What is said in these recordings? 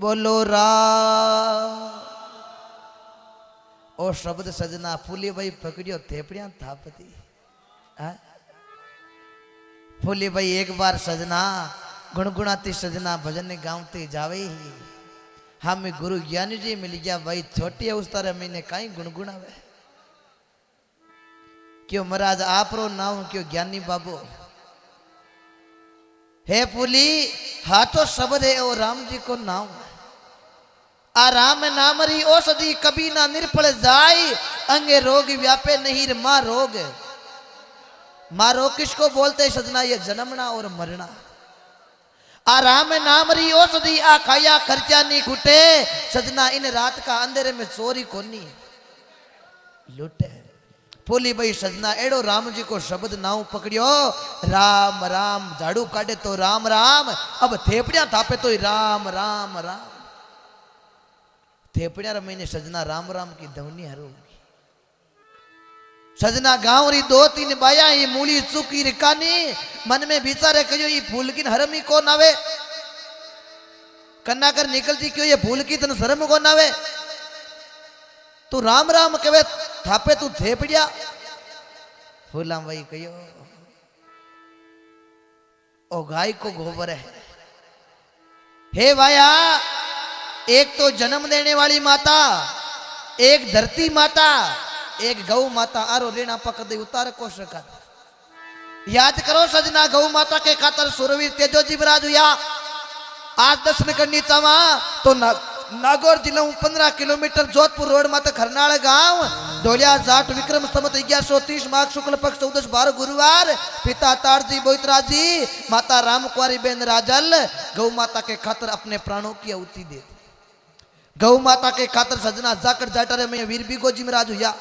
बोलो राम। ओ शब्द सजना फूली भाई पकड़ियो थेपड़िया थापती। फूली भाई एक बार सजना गुणगुणाती सजना भजन गाँवती जावे ही हम गुरु ज्ञानी जी मिल गया भाई छोटी है उस तरह मैंने कहीं गुणगुणावे क्यों महाराज आप रो नाम क्यों ज्ञानी बाबू हे फूली हाथों शब्द है ओ राम जी को नाम आ राम नाम री औषधि कभी ना निर्फल जाय अंगे रोग व्यापे नहीं माँ रोग माँ रोग किसको बोलते सजना ये जन्मना और मरना आ राम नाम री औषधि आ खाया खर्चा नहीं खुटे सजना इन रात का अंधेरे में चोरी कोनी लूटे फूली भाई सजना एड़ो राम जी को शब्द नाव पकड़ियो राम राम झाड़ू काटे तो राम राम अब थेपड़िया थापे तो राम राम राम थेपड़िया रमीने सजना राम राम की धवनी हरूगी सजना गांव री दो तीन बाया ये मूली चुकी रिकानी मन में विचारे कहो ये फूल की हरमी कौन आवे कन्ना कर निकलती क्यों ये फूल की तन शर्म कौन आवे तू राम राम कहे थापे तू थेपड़िया फूला भाई कहो ओ गाय को गोबर है हे भाया एक तो जन्म देने वाली माता एक धरती माता एक गौ माता आरो रेणा पकड़ उतार को सका याद करो सजना गौ माता के खातर सुरवीर तेजो जीवराज हुआ आज दर्शन करनी चावा तो नागौर जिला 15 किलोमीटर जोधपुर रोड माता खरनाल गांव धोलिया जाट विक्रम संवत 1130 माघ शुक्ल पक्ष 14/12 गुरुवार पिता तारजी बोईतरा जी माता राम कुंवारी बेन राजल गौ माता के खातर अपने प्राणों की आहुति दे गौ माता के खातर सजना जाकर जाटर में वीर बिगो जिमराज हुआ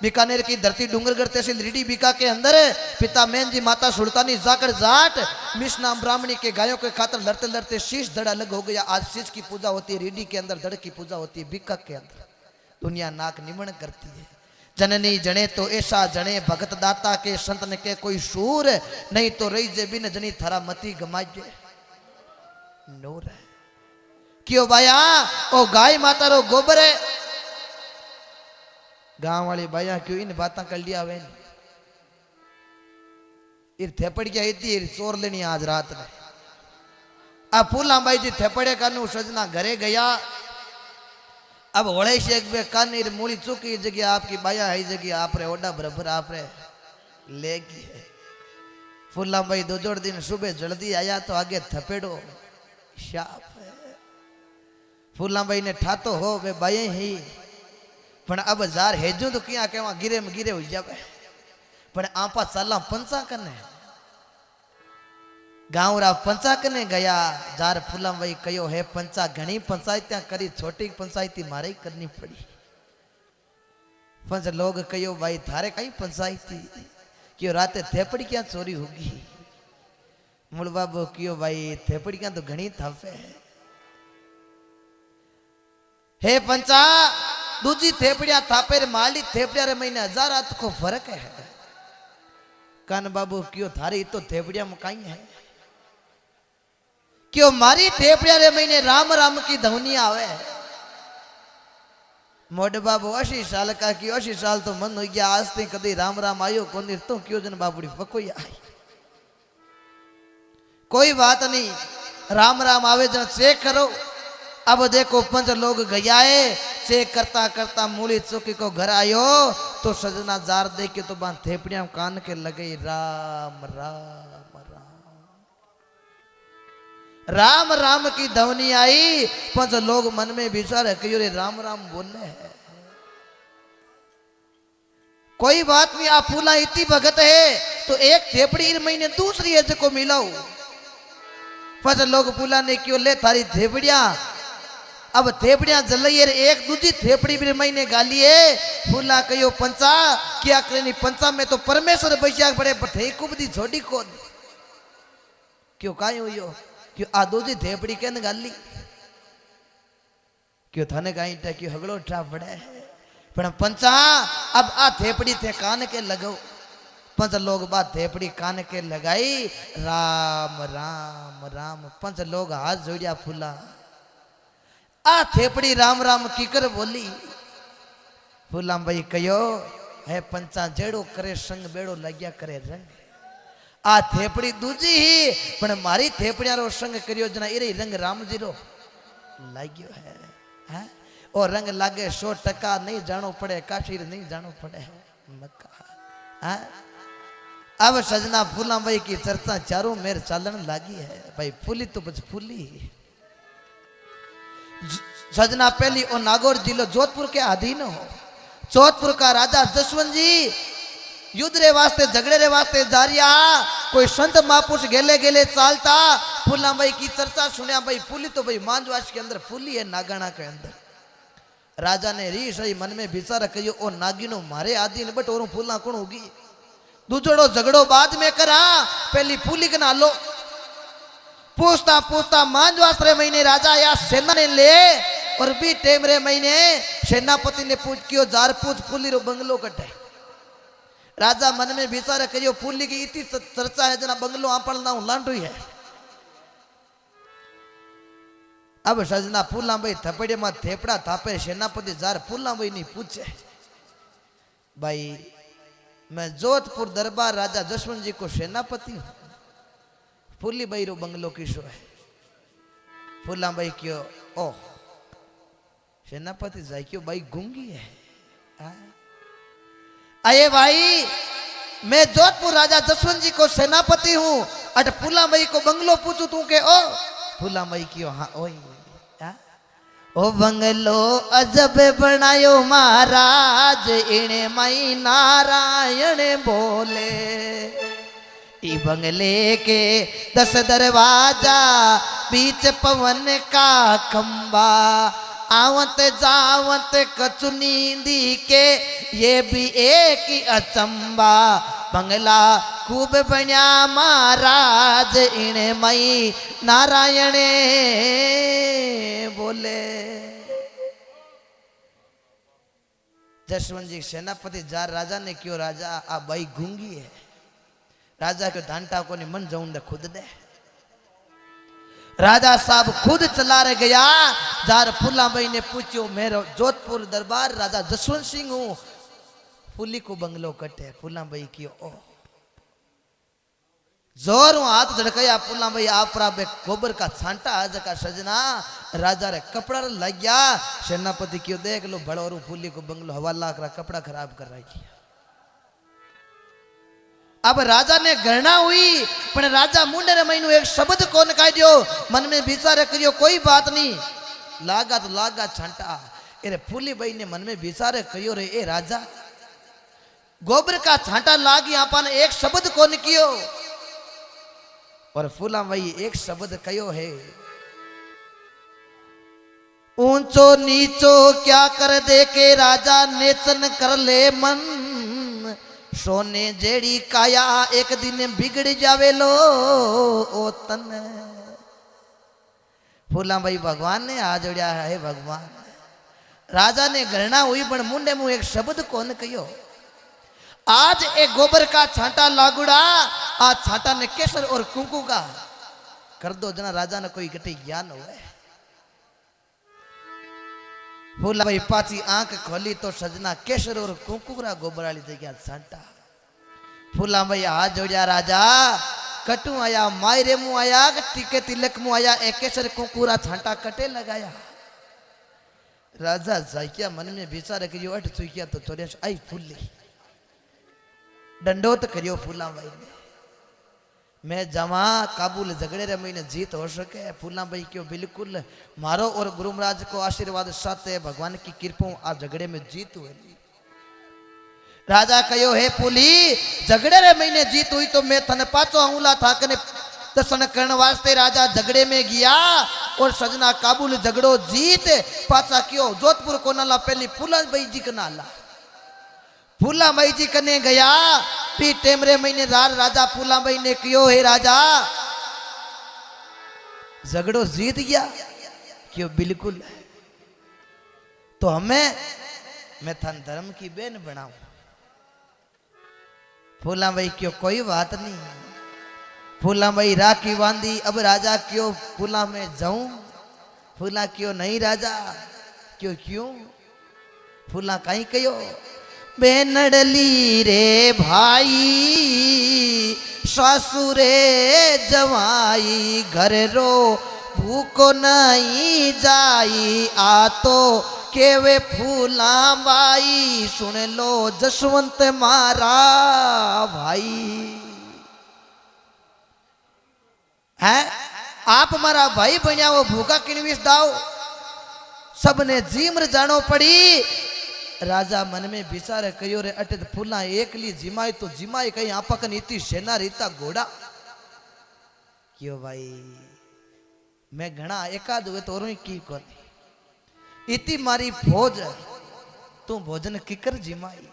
बीकानेर की धरती डूंगरगढ़ तहसील रीडी बीका के अंदर पिता मेन जी माता सुल्तानी जाकर जाट मिश नाम ब्राह्मणी के गायों के खातर लड़ते लड़ते शीश धड़ अलग हो गया आज शीश की पूजा होती है रीडी के अंदर धड़ की पूजा होती है बीका के अंदर दुनिया नाक निमण करती है जननी जने तो ऐसा जने भगत दाता के संतन के कोई सूर नहीं तो रही जे बिन जनी थारा मती गमाजे नूर है क्यों बाया ओ गाय माता रो गोबर है गांव वाली बाया क्यों इन बातें कर लिया वे इर थेपड़ क्या इतनी चोर लेनी आज रात में अब फूला भाई जी थेपड़े कानू सजना घरे गया अब होड़े से एक बे कान इर मूली चुकी जगह आपकी बाया है जगह आप रे ओडा बराबर आप रे लेगी है फूला भाई दो जोड़ दिन सुबह जल्दी आया तो आगे थपेड़ो शाप है फूला भाई ने ठातो हो वे बाये ही पण अब जार हेजू तो क्या के गिरे में गिरे हो जावे पण आपा साला पंचा कने गांव रा पंचा कने गया जार फूला भाई कयो है पंचा घणी पंचायत करी छोटी पंचायती मारे करनी पड़ी पंच लोग कयो भाई थारे कई पंचायती क्यों राते थेपड़ी क्या चोरी होगी मूल बाबू क्यों भाई थेपड़ी क्या तो घणी थाफे हे पंचा दूजी थेपड़िया थापे माली थेपड़िया रे महीने 1000 हाथ को फर्क है कान बाबू क्यों थारी तो थेपड़िया में कहीं है क्यों मारी थेपड़िया रे महीने राम राम की धवनी आवे मोड बाबू 80 साल का की 80 साल तो मन हो गया आज तक कभी राम राम आयो कौन तो क्यों जन बाबूड़ी पकोई आई कोई बात नहीं राम राम आवे जन चेक करो अब देखो पंच लोग गया है चेक करता करता मूली चौकी को घर आयो तो सजना जार दे के तो बांध थेपड़िया कान के लगे राम राम राम राम राम की ध्वनि आई पंच लोग मन में विचार क्यों रे राम राम बोले है कोई बात नहीं आप फूला इतनी भगत है तो एक थेपड़ी इन महीने दूसरी है को मिलाओ पंच लोग फूला ने क्यों ले थारी थेपड़िया अब थेपड़िया जलइए एक दूसरी थेपड़ी भी महीने गालिए फूला कहो पंचा क्या करनी पंचा में तो परमेश्वर बैठा बड़े बठे कुबदी छोड़ी को क्यों काई हुई क्यों आ दूसरी थेपड़ी के गाली क्यों थाने गाई क्यों हगड़ो उठा पड़े पर पंचा अब आ थेपड़ी थे कान के लगो पंच लोग बात थेपड़ी कान के लगाई राम राम राम पंच लोग हाथ जोड़िया फूला आ थेपड़ी राम राम कीकर बोली। फूलाम भाई कहो है पंचा जेड़ो करे संग बेड़ो लाग्या करे रंग। आ थेपड़ी दूजी ही पण मारी थेपड़िया रो संग करियो जना इरे रंग राम जी रो लाग्यो है। हाँ? और रंग लागे 100% नहीं जानो पड़े काशीर नहीं जानो पड़े मक्का। हाँ? अब सजना फूला भाई की चर्चा चारों मेर चालन लागी है भाई फूली तो बस फूली। सजना पहली और नागौर जिलो जोधपुर के अधीन हो। जोधपुर का राजा जसवंत जी युद्ध रे वास्ते झगड़े रे वास्ते जारिया कोई संत महापुरुष गेले गेले चालता फूला भाई की चर्चा सुनिया भाई फूली तो भाई मांजवास के अंदर फूली है नागाना के अंदर। राजा ने री सही मन में विचार करियो ओ नागिनो मारे आदि ने बट और फूला कौन होगी दूजड़ो झगड़ो बाद में करा पहली फूली के ना लो। पूछता पूछता मांजवास रे महीने राजा या सेना ने ले और भी टेम रे महीने सेनापति ने पूछ कियो जार पूछ फूली रो बंगलो कटे। राजा मन में विचार करियो फूली की इतनी चर्चा है जना बंगलो आपल ना लांडू है। अब सजना फूला भाई थपेड़े में थेपड़ा थापे सेनापति जार फूला भाई नहीं पूछे भाई मैं जोधपुर दरबार राजा जसवंत जी को सेनापति हूं फूली भाई रो बंगलो किसो है। फूला भाई क्यों ओह सेनापति जाए क्यों भाई गूंगी है। अये भाई मैं जोधपुर राजा जसवंत जी को सेनापति हूं अट फूला भाई को बंगलो पूछू तू के ओ फूला भाई क्यों हाँ ओ ओ बंगलो अजब बनायो महाराज इने मई नारायण बोले। ई बंगले के 10 दरवाजा बीच पवन का खंबा आवत जावत कछु नींदी के ये भी एक ही अचंबा। बंगला खूब बन्या महाराज इने मई नारायण बोले। जसवंत जी सेनापति जार राजा ने क्यों राजा आ भाई गूंगी है। राजा के धांटा को मन जाऊं दे खुद दे। राजा साहब खुद चला रह गया। जार फूला भाई ने पूछो मेरो जोधपुर दरबार राजा जसवंत सिंह हूं फूली को बंगलो कटे। फूला भाई क्यों ओ जोर हाथ झड़काया फूला भाई आप गोबर का छांटा आज का सजना राजा रे कपड़ा लग गया। सेनापति क्यों देख लो बड़ो और फूली को बंगलो हवा लाख रहा कपड़ा खराब कर रही। अब राजा ने गणना हुई पर राजा मुंडे रे महीनों एक शब्द कौन काढ़ियो मन में विचार करियो कोई बात नहीं लागा तो लागा छांटा। अरे फूली भाई ने मन में विचार करियो रे ए राजा गोबर का छांटा लागी आपन एक शब्द कौन कियो और फूला भाई एक शब्द कयो है ऊंचो नीचो क्या कर दे के राजा नेचन कर ले मन सोने जेड़ी काया एक दिन बिगड़ जावे लो ओ तन। फूला भाई भगवान ने आ जोड़िया है भगवान। राजा ने गणना हुई पण मुंडे मुंह एक शब्द कौन कहियो आज एक गोबर का छांटा लागुड़ा आज छांटा ने केसर और कुंकू का कर दो जना राजा ने कोई गटी ज्ञान हुए। फूला भाई पाची आंख खोली तो सजना केसर और कुंकुरा गोबराली दे गया छांटा। फूला भाई हाथ जोड़िया राजा कटू आया मायरे मुँह आया टीके तिलक मुँह आया एक केसर कुंकुरा छांटा कटे लगाया। राजा जाकिया मन में विचार करियो अट चुकिया तो थोड़े आई फूली दंडोत करियो फूला भाई ने मैं जमा काबुल झगड़े रे महीने जीत हो सके। फूला भाई क्यों बिल्कुल मारो और गुरु महाराज को आशीर्वाद साथ भगवान की कृपा आ झगड़े में जीत हुई। राजा कहो हे फूली झगड़े रे महीने जीत हुई तो मैं थन पाचो हमला था कने दर्शन करने वास्ते राजा झगड़े में गया और सजना काबुल झगड़ो जीत पाचा क्यों जोधपुर को नाला पहली फूला भाई जी का नाला फूला भाई जी कने गया पी टेमरे महीने राजा फूला भाई ने क्यों हे राजा झगड़ो जीत गया क्यों बिल्कुल तो हमें मैं थन धर्म की बेन बनाऊं। फूला भाई क्यों कोई बात नहीं। फूला भाई राखी बांधी अब राजा क्यों फूला में जाऊं फूला क्यों नहीं राजा क्यों क्यों फूला कहीं कहो बेनडली रे भाई ससुरे जवाई घर रो भूको नहीं जाई आ तो केवे फूला बाई सुन लो जसवंत मारा भाई है आप मारा भाई बनिया वो भूखा किनवीस दाओ सबने जीम्र जानो पड़ी राजा मन में विचार कयो रे अटे फूला एकली जिमाई तो जिमाई कहीं आपकन इति सेना रीता घोड़ा क्यों भाई मैं घना एकाद हुए तो और की कर इति मारी भोज तू भोजन किकर जिमाई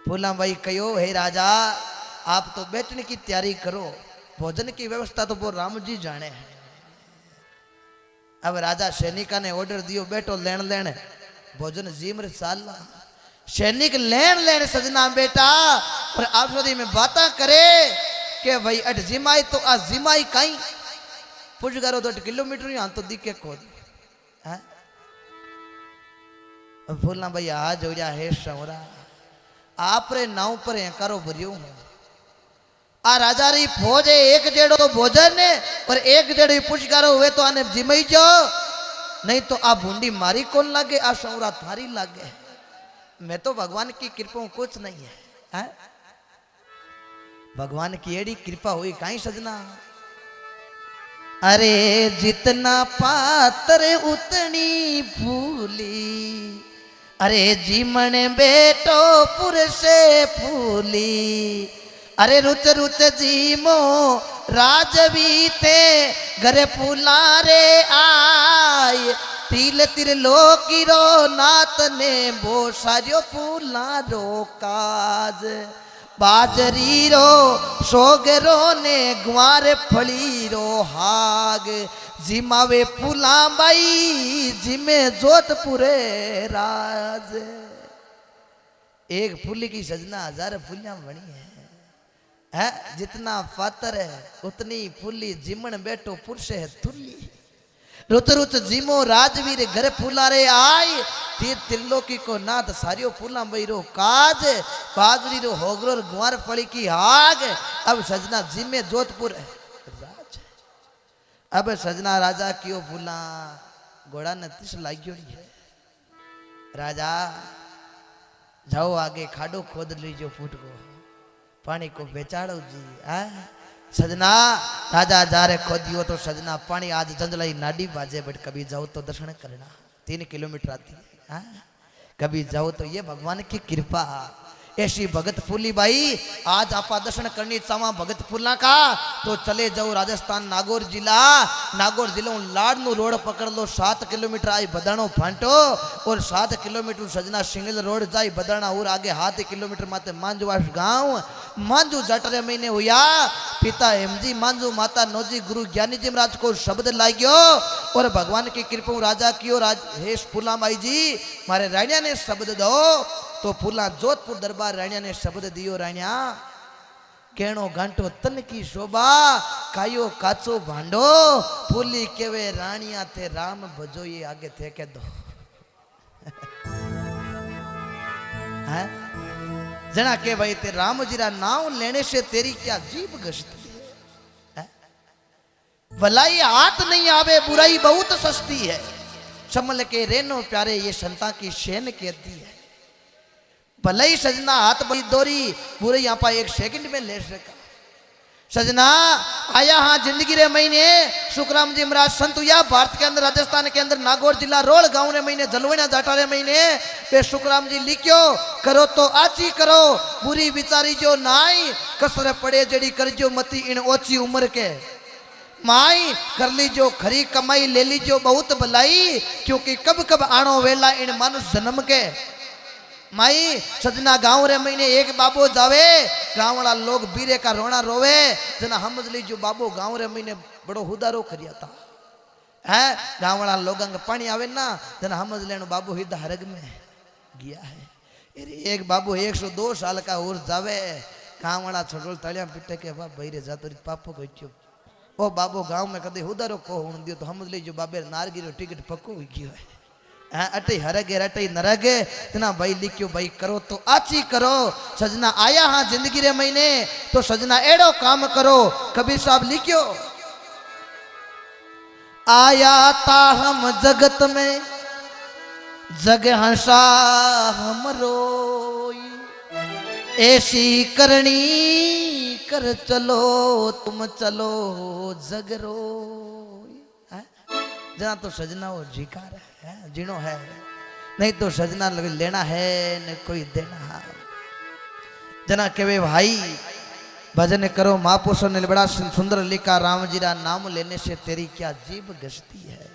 फूला भाई कयो हे राजा आप तो बैठने की तैयारी करो भोजन की व्यवस्था तो वो राम जी जाने हैं अब राजा सैनिका ने ऑर्डर दियो बैठो लेन लेन भोजन जीम्र साला सैनिक लेन लेन सजना बेटा और आप में बातें करे के भाई अट जिमाई तो आ जिमाई कहीं पुछ करो 2 किलोमीटर यहाँ तो दिखे खोद फूलना भाई आज हो जा है सवरा आप रे नाव पर करो भरियो आ राजा री फौज है 1 डेढ़ो तो भोजन है और 1 डेढ़ो पुछ करो हुए तो आने जिमई जो नहीं तो आ भूंडी मारी कौन लागे आ सौरा थारी लागे मैं तो भगवान की कृपा कुछ नहीं है भगवान की एड़ी कृपा हुई कहीं सजना अरे जितना पात्र उतनी फूली अरे जीमन बेटो पुरसे फूली अरे रुच रुच जीमो राजवी थे घरे फूला रे आय तिल तिर लोकी रो नात ने बो सारियो फूला रो काज बाजरी रो सोगरो ने ग्वार फली रो हाग जिमावे फूला बाई जिमे जोधपुरे राज एक फूली की सजना 1000 फूलियां बनी है जितना फातर है उतनी फूली जिमन बैठो पुरुष है तुल्ली रुत रुत जिमो राजवीर घर फूला रे आई तीर त्रिलोकी को नाथ सारियो फूला बैरो काज बाजरी रो होगरो गुआर फड़ी की आग अब सजना जिमे जोधपुर है राज अब सजना राजा क्यों फूला घोड़ा ने तिस लाग्यो है राजा जाओ आगे खाडो खोद लीजो फूट को पानी को बेचाड़ो जी सजना राजा जा रे खोदियो तो सजना पानी आज जंजलाई नाडी बाजे बट कभी जाओ तो दर्शन करना 3 किलोमीटर आती है कभी जाओ तो ये भगवान की कृपा ऐसी भगत फूली भाई आज आप दर्शन करनी चावा भगत फूला का तो चले जाओ राजस्थान नागौर जिला लाडनू रोड पकड़ लो 7 किलोमीटर आई बदाणो फांटो और 7 किलोमीटर सजना सिंगल रोड जाई बदाणा और आगे 7 किलोमीटर माते मांजवास गांव मांजू जटरे महीने हुआ पिता हेमजी मांजू माता नौजी गुरु ज्ञानी जी महाराज को शब्द लाग्यो और भगवान की कृपा राजा की राज हेश फूला माई जी मारे राणिया ने शब्द दो तो फूला जोधपुर दरबार राणिया ने शब्द दियो राणिया केणो घंटो तन की शोभा कायो काचो भांडो फूली केवे राणिया थे राम भजो ये आगे थे के दो है जना के भाई ते राम जीरा नाम लेने से तेरी क्या जीभ घसती है भलाई हाथ नहीं आवे बुराई बहुत सस्ती है समल के रेनो प्यारे ये संता की शेन कहती है भले ही सजना हाथ बड़ी दोरी पूरे यहाँ पर 1 सेकंड में ले सका सजना आया हाँ जिंदगी रे महीने सुखराम जी महाराज संत या भारत के अंदर राजस्थान के अंदर नागौर जिला रोल गांव रे महीने जलवैया जाटा रे महीने पे सुखराम जी लिखियो करो तो आची करो बुरी विचारी जो नाई कसर पड़े जड़ी करजो मती इन ओची उम्र के माई कर लीजो खरी कमाई ले लीजो बहुत भलाई क्योंकि कब कब आनो वेला इन मानुष जन्म के माई सजना गांव रे महीने एक बाबो जावे गांव वाला लोग बीरे का रोना रोवे जना समझ लीजो बाबो गांव रे महीने बड़ो हुदारो करिया था है गांव वाला लोग पानी आवे ना जना समझ लेनो बाबू हिदा हरग में गया है एक बाबू 102 साल का और जावे गांव वाला छोटो तलिया पिटे के बाप भाई रे जातो पापो गयो ओ बाबो गांव में कदे हुदारो को हुन दियो तो समझ लीजिए बाबे नारगिरो टिकट पक्को हुई गयो है। हाँ अटे हरगे अटे नरगे तना भाई लिखियो भाई करो तो आची करो सजना आया हाँ जिंदगी रे महीने तो सजना एड़ो काम करो। कबीर साहब लिखियो आया ता हम जगत में जग हंसा हमरो ऐसी करनी कर चलो तुम चलो जगरो। जना तो सजना वो झिकार है जीणो है नहीं तो सजना लेना है न कोई देना है। जना केवे भाई भजन करो महापुरुषों ने बड़ा सुंदर लिखा राम जी रा नाम लेने से तेरी क्या जीभ गसती है।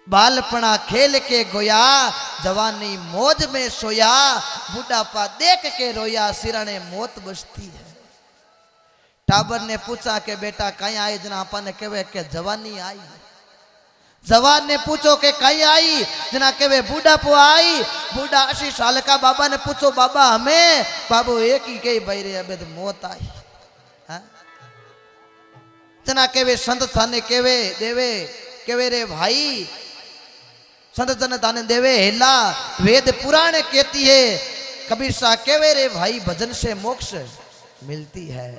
बालपना खेल के गोया जवानी मौज में सोया बुढ़ापा देख के रोया सिराने मौत बसती है। टाबर ने पूछा के बेटा कहीं आई जना आपा ने कहे के जवानी आई। जवान ने पूछो के कहीं आई जना कहे बुढ़ापो आई। बूढ़ा 80 साल का बाबा ने पूछो बाबा हमें बाबू एक ही कही भाई रे अबे तो मौत आई। हाँ? जना कहे संत थाने केवे देवे केवे रे भाई संत जन ताने देवे हेला वेद पुराण कहती है। कबीर साहब केवे रे भाई भजन से मोक्ष मिलती है।